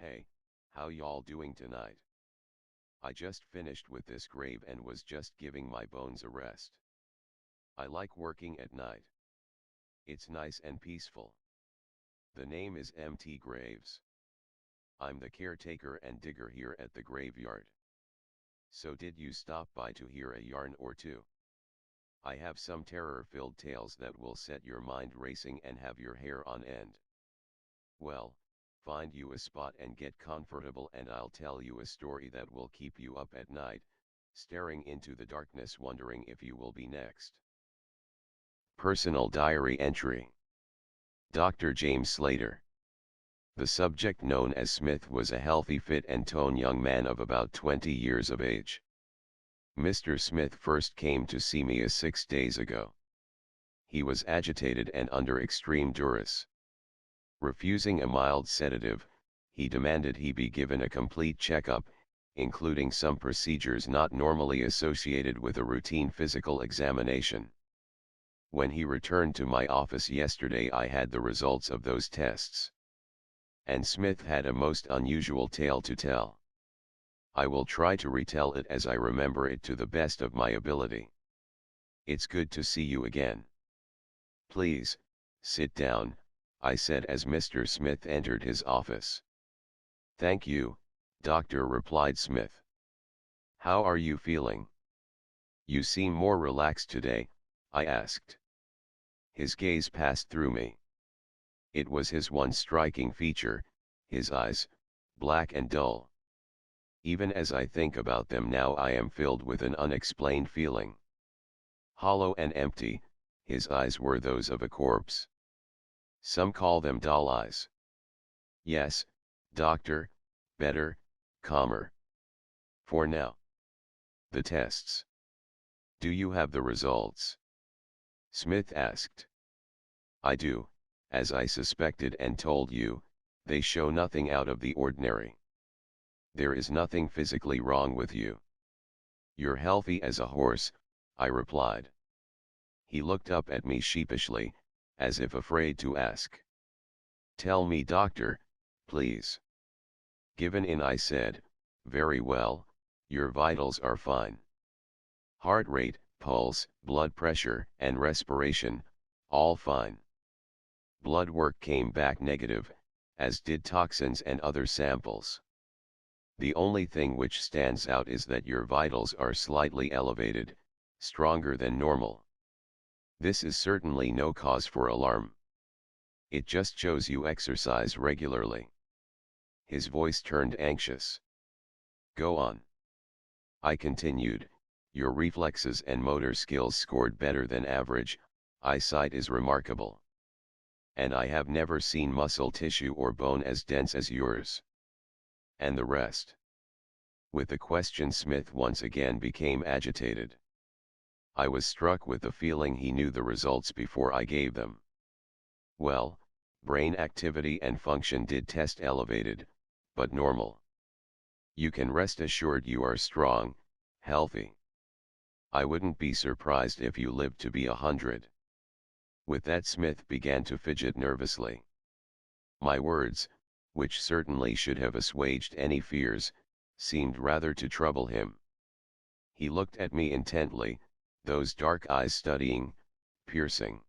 Hey, how y'all doing tonight? I just finished with this grave and was just giving my bones a rest. I like working at night. It's nice and peaceful. The name is MT Graves. I'm the caretaker and digger here at the graveyard. So did you stop by to hear a yarn or two? I have some terror-filled tales that will set your mind racing and have your hair on end. Well, find you a spot and get comfortable and I'll tell you a story that will keep you up at night, staring into the darkness wondering if you will be next. Personal Diary Entry. Dr. James Slater. The subject, known as Smith, was a healthy, fit and toned young man of about 20 years of age. Mr. Smith first came to see me 6 days ago. He was agitated and under extreme duress. Refusing a mild sedative, he demanded he be given a complete checkup, including some procedures not normally associated with a routine physical examination. When he returned to my office yesterday, I had the results of those tests. And Smith had a most unusual tale to tell. I will try to retell it as I remember it to the best of my ability. It's good to see you again. Please, sit down, I said as Mr. Smith entered his office. Thank you, doctor, replied Smith. How are you feeling? You seem more relaxed today, I asked. His gaze passed through me. It was his one striking feature, his eyes, black and dull. Even as I think about them now, I am filled with an unexplained feeling. Hollow and empty, his eyes were those of a corpse. Some call them doll eyes. Yes, doctor, better, calmer. For now. The tests. Do you have the results? Smith asked. I do, as I suspected and told you, they show nothing out of the ordinary. There is nothing physically wrong with you. You're healthy as a horse, I replied. He looked up at me sheepishly, as if afraid to ask. Tell me, doctor, please. Given in, I said. Very well, your vitals are fine. Heart rate, pulse, blood pressure, and respiration, all fine. Blood work came back negative, as did toxins and other samples. The only thing which stands out is that your vitals are slightly elevated, stronger than normal. This is certainly no cause for alarm. It just shows you exercise regularly. His voice turned anxious. Go on. I continued, your reflexes and motor skills scored better than average, eyesight is remarkable. And I have never seen muscle tissue or bone as dense as yours. And the rest? With the question, Smith once again became agitated. I was struck with the feeling he knew the results before I gave them. Well, brain activity and function did test elevated, but normal. You can rest assured you are strong, healthy. I wouldn't be surprised if you lived to be 100. With that, Smith began to fidget nervously. My words, which certainly should have assuaged any fears, seemed rather to trouble him. He looked at me intently, those dark eyes studying, piercing.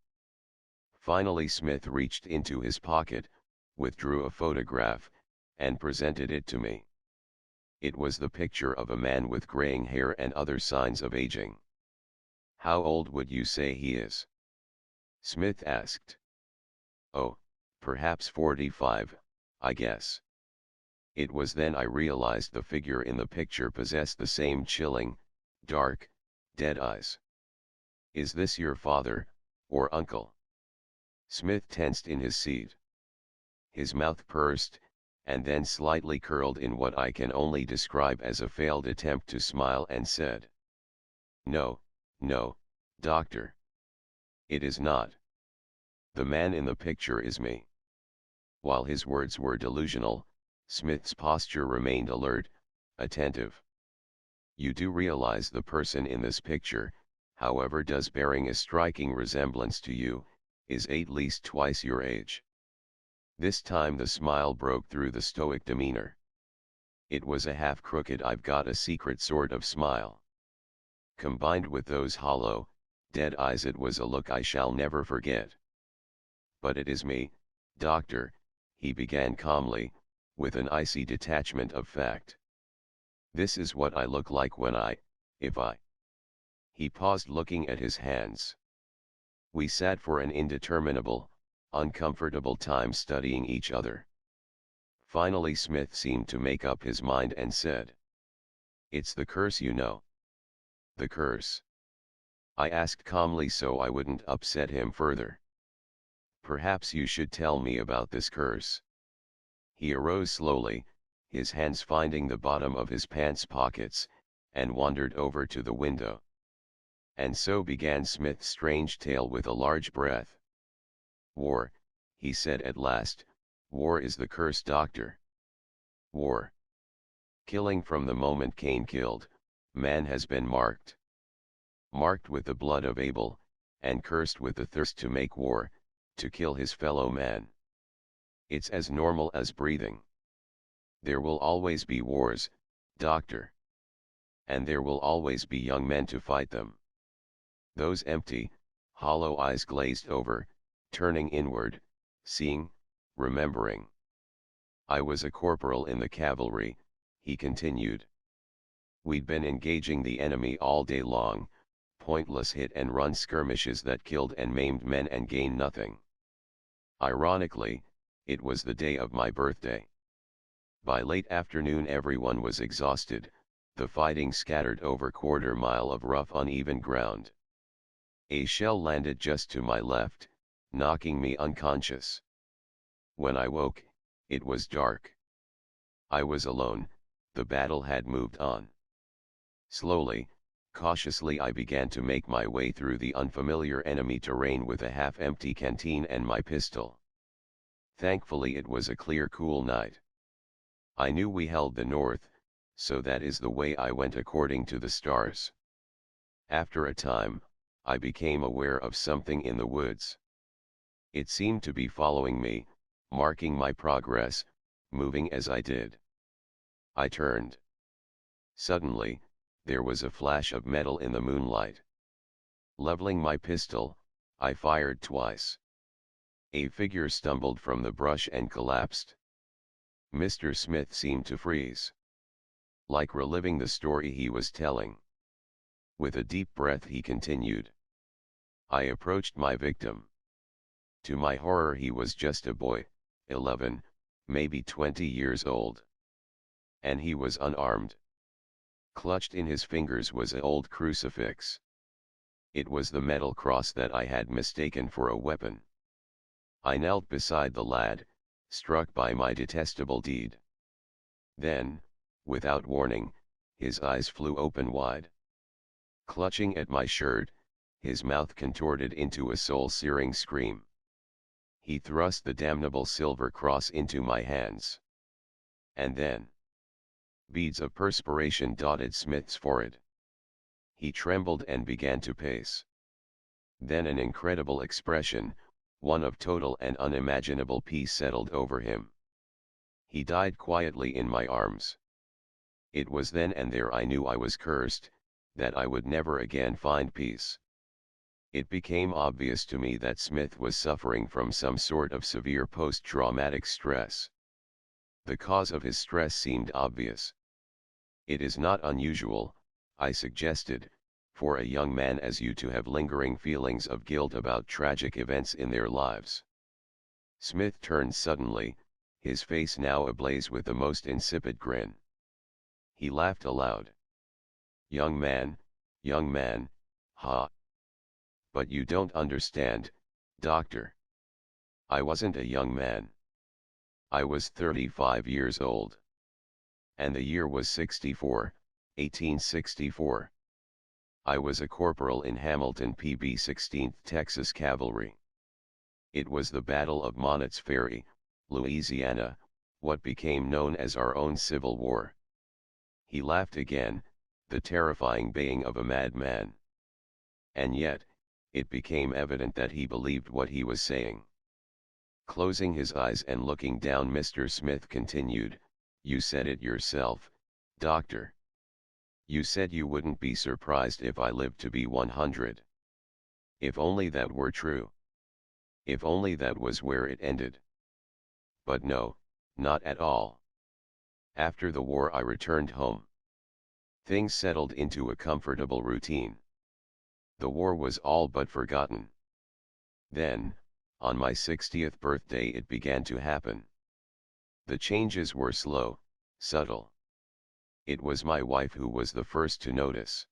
Finally Smith reached into his pocket, withdrew a photograph, and presented it to me. It was the picture of a man with graying hair and other signs of aging. How old would you say he is? Smith asked. Oh, perhaps 45, I guess. It was then I realized the figure in the picture possessed the same chilling, dark, dead eyes. Is this your father, or uncle? Smith tensed in his seat. His mouth pursed, and then slightly curled in what I can only describe as a failed attempt to smile, and said, No, no, doctor. It is not. The man in the picture is me. While his words were delusional, Smith's posture remained alert, attentive. You do realize the person in this picture, however does bearing a striking resemblance to you, is at least twice your age. This time the smile broke through the stoic demeanor. It was a half-crooked "I've got a secret" sort of smile. Combined with those hollow, dead eyes, it was a look I shall never forget. "But it is me, doctor," he began calmly, with an icy detachment of fact. "This is what I look like when if I..." He paused, looking at his hands. We sat for an indeterminable, uncomfortable time studying each other. Finally Smith seemed to make up his mind and said, "It's the curse, you know." "The curse?" I asked calmly so I wouldn't upset him further. "Perhaps you should tell me about this curse." He arose slowly, his hands finding the bottom of his pants pockets, and wandered over to the window. And so began Smith's strange tale with a large breath. "War," he said at last, "war is the curse, doctor. War. Killing from the moment Cain killed, man has been marked. Marked with the blood of Abel, and cursed with the thirst to make war, to kill his fellow man. It's as normal as breathing. There will always be wars, doctor. And there will always be young men to fight them." Those empty, hollow eyes glazed over, turning inward, seeing, remembering. "I was a corporal in the cavalry," he continued. "We'd been engaging the enemy all day long, pointless hit-and-run skirmishes that killed and maimed men and gained nothing. Ironically, it was the day of my birthday. By late afternoon everyone was exhausted, the fighting scattered over quarter-mile of rough uneven ground. A shell landed just to my left, knocking me unconscious. When I woke, it was dark. I was alone, the battle had moved on. Slowly, cautiously I began to make my way through the unfamiliar enemy terrain with a half-empty canteen and my pistol. Thankfully it was a clear, cool night. I knew we held the north, so that is the way I went according to the stars. After a time, I became aware of something in the woods. It seemed to be following me, marking my progress, moving as I did. I turned. Suddenly, there was a flash of metal in the moonlight. Leveling my pistol, I fired twice. A figure stumbled from the brush and collapsed. Mr. Smith seemed to freeze, like reliving the story he was telling. With a deep breath he continued. I approached my victim. To my horror he was just a boy, 11, maybe 20 years old. And he was unarmed. Clutched in his fingers was an old crucifix. It was the metal cross that I had mistaken for a weapon. I knelt beside the lad, struck by my detestable deed. Then, without warning, his eyes flew open wide. Clutching at my shirt, his mouth contorted into a soul-searing scream. He thrust the damnable silver cross into my hands. And then, beads of perspiration dotted Smith's forehead. He trembled and began to pace. Then an incredible expression, one of total and unimaginable peace, settled over him. He died quietly in my arms. It was then and there I knew I was cursed, that I would never again find peace. It became obvious to me that Smith was suffering from some sort of severe post-traumatic stress. The cause of his stress seemed obvious. It is not unusual, I suggested, for a young man as you to have lingering feelings of guilt about tragic events in their lives. Smith turned suddenly, his face now ablaze with the most insipid grin. He laughed aloud. Young man, ha. But you don't understand, doctor. I wasn't a young man. I was 35 years old. And the year was 64, 1864. I was a corporal in Hamilton PB 16th Texas Cavalry. It was the Battle of Monnett's Ferry, Louisiana, what became known as our own Civil War. He laughed again, the terrifying baying of a madman. And yet, it became evident that he believed what he was saying. Closing his eyes and looking down, Mr. Smith continued, "You said it yourself, doctor. You said you wouldn't be surprised if I lived to be 100. If only that were true. If only that was where it ended. But no, not at all. After the war I returned home. Things settled into a comfortable routine. The war was all but forgotten. Then, on my 60th birthday, it began to happen. The changes were slow, subtle. It was my wife who was the first to notice.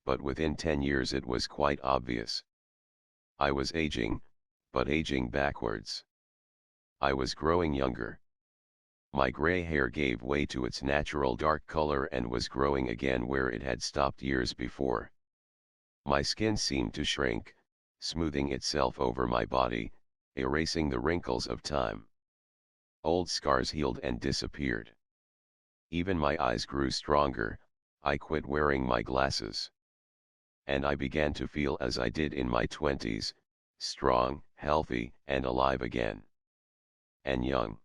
But within 10 years it was quite obvious. I was aging, but aging backwards. I was growing younger. My gray hair gave way to its natural dark color and was growing again where it had stopped years before. My skin seemed to shrink, smoothing itself over my body, erasing the wrinkles of time. Old scars healed and disappeared. Even my eyes grew stronger. I quit wearing my glasses. And I began to feel as I did in my 20s, strong, healthy, and alive again. And young.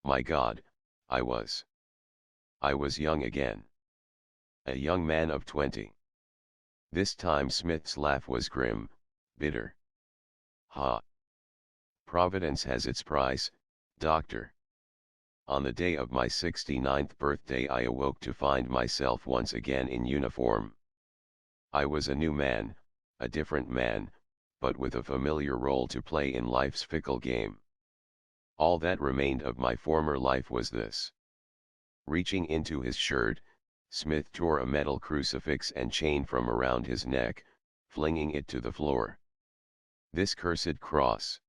My God, I was. I was young again. A young man of 20. This time Smith's laugh was grim, bitter. Ha! Providence has its price, doctor. On the day of my 69th birthday I awoke to find myself once again in uniform. I was a new man, a different man, but with a familiar role to play in life's fickle game. All that remained of my former life was this. Reaching into his shirt, Smith tore a metal crucifix and chain from around his neck, flinging it to the floor. This cursed cross.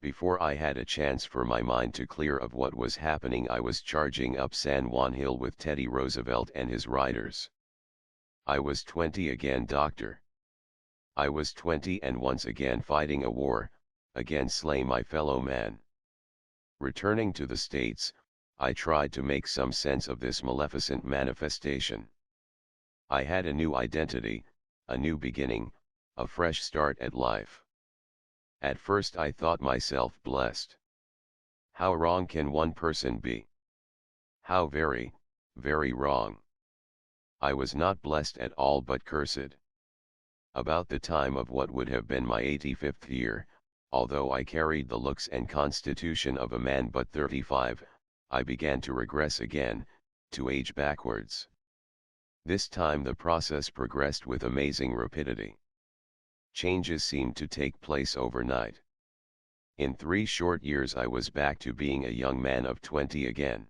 Before I had a chance for my mind to clear of what was happening, I was charging up San Juan Hill with Teddy Roosevelt and his riders. I was 20 again, doctor. I was 20 and once again fighting a war, again slay my fellow man. Returning to the States, I tried to make some sense of this maleficent manifestation. I had a new identity, a new beginning, a fresh start at life. At first I thought myself blessed. How wrong can one person be? How very, very wrong. I was not blessed at all but cursed. About the time of what would have been my 85th year, although I carried the looks and constitution of a man but 35, I began to regress again, to age backwards. This time the process progressed with amazing rapidity. Changes seemed to take place overnight. In 3 short years I was back to being a young man of 20 again.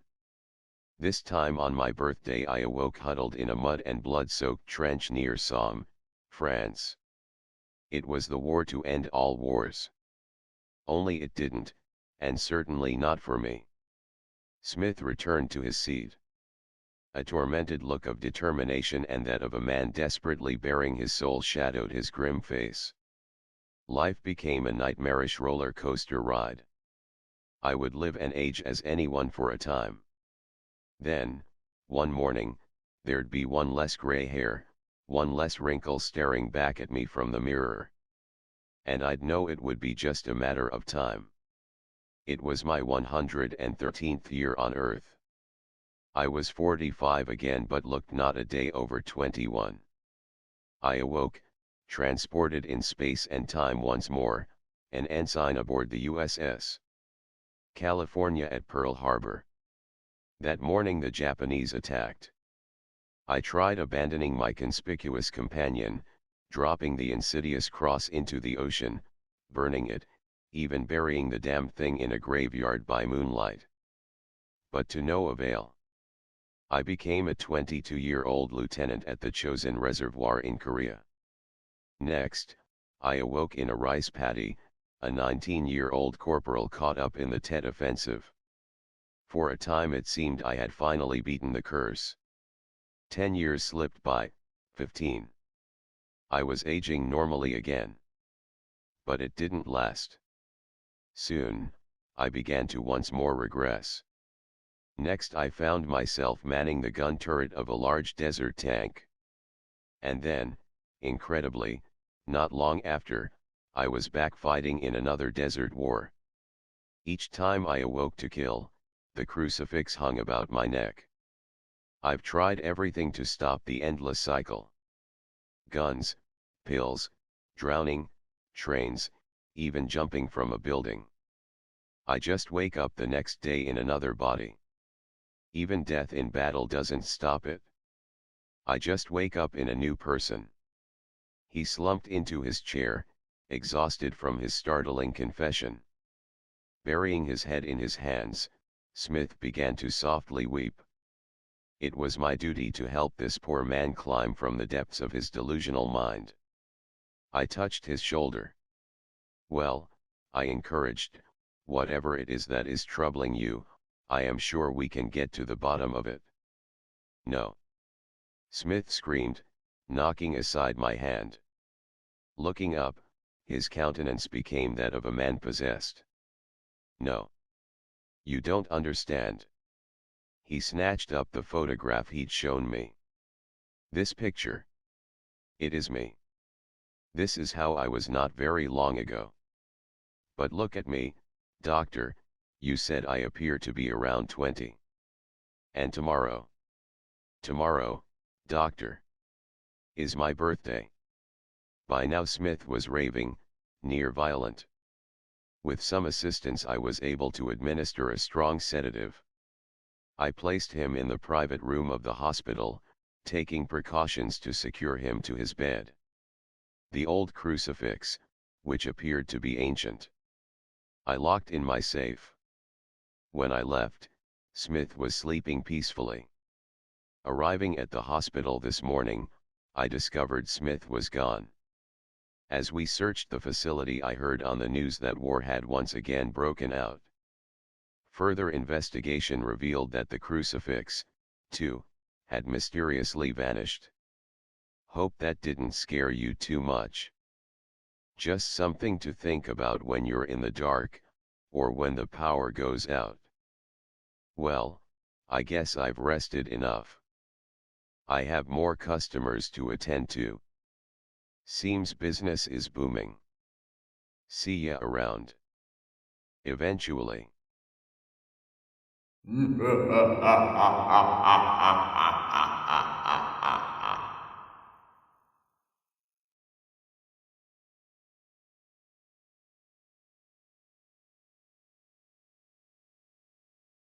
This time on my birthday I awoke huddled in a mud and blood-soaked trench near Somme, France. It was the war to end all wars. Only it didn't, and certainly not for me. Smith returned to his seat. A tormented look of determination and that of a man desperately bearing his soul shadowed his grim face. Life became a nightmarish roller coaster ride. I would live and age as anyone for a time. Then, one morning, there'd be one less gray hair, one less wrinkle staring back at me from the mirror. And I'd know it would be just a matter of time. It was my 113th year on Earth. I was 45 again but looked not a day over 21. I awoke, transported in space and time once more, an ensign aboard the USS California at Pearl Harbor. That morning the Japanese attacked. I tried abandoning my conspicuous companion, dropping the insidious cross into the ocean, burning it, even burying the damned thing in a graveyard by moonlight. But to no avail. I became a 22-year-old lieutenant at the Chosin Reservoir in Korea. Next, I awoke in a rice paddy, a 19-year-old corporal caught up in the Tet Offensive. For a time it seemed I had finally beaten the curse. 10 years slipped by, 15. I was aging normally again. But it didn't last. Soon, I began to once more regress. Next I found myself manning the gun turret of a large desert tank. And then, incredibly, not long after, I was back fighting in another desert war. Each time I awoke to kill, the crucifix hung about my neck. I've tried everything to stop the endless cycle. Guns, pills, drowning, trains, even jumping from a building. I just wake up the next day in another body. Even death in battle doesn't stop it. I just wake up in a new person. He slumped into his chair, exhausted from his startling confession. Burying his head in his hands, Smith began to softly weep. It was my duty to help this poor man climb from the depths of his delusional mind. I touched his shoulder. "Well," I encouraged, "whatever it is that is troubling you, I am sure we can get to the bottom of it." "No!" Smith screamed, knocking aside my hand. Looking up, his countenance became that of a man possessed. "No. You don't understand." He snatched up the photograph he'd shown me. "This picture. It is me. This is how I was not very long ago. But look at me, doctor, you said I appear to be around 20. And tomorrow. Tomorrow, doctor, is my birthday." By now Smith was raving, near violent. With some assistance I was able to administer a strong sedative. I placed him in the private room of the hospital, taking precautions to secure him to his bed. The old crucifix, which appeared to be ancient, I locked in my safe. When I left, Smith was sleeping peacefully. Arriving at the hospital this morning, I discovered Smith was gone. As we searched the facility, I heard on the news that war had once again broken out. Further investigation revealed that the crucifix, too, had mysteriously vanished. Hope that didn't scare you too much. Just something to think about when you're in the dark, or when the power goes out. Well, I guess I've rested enough. I have more customers to attend to. Seems business is booming. See ya around. Eventually.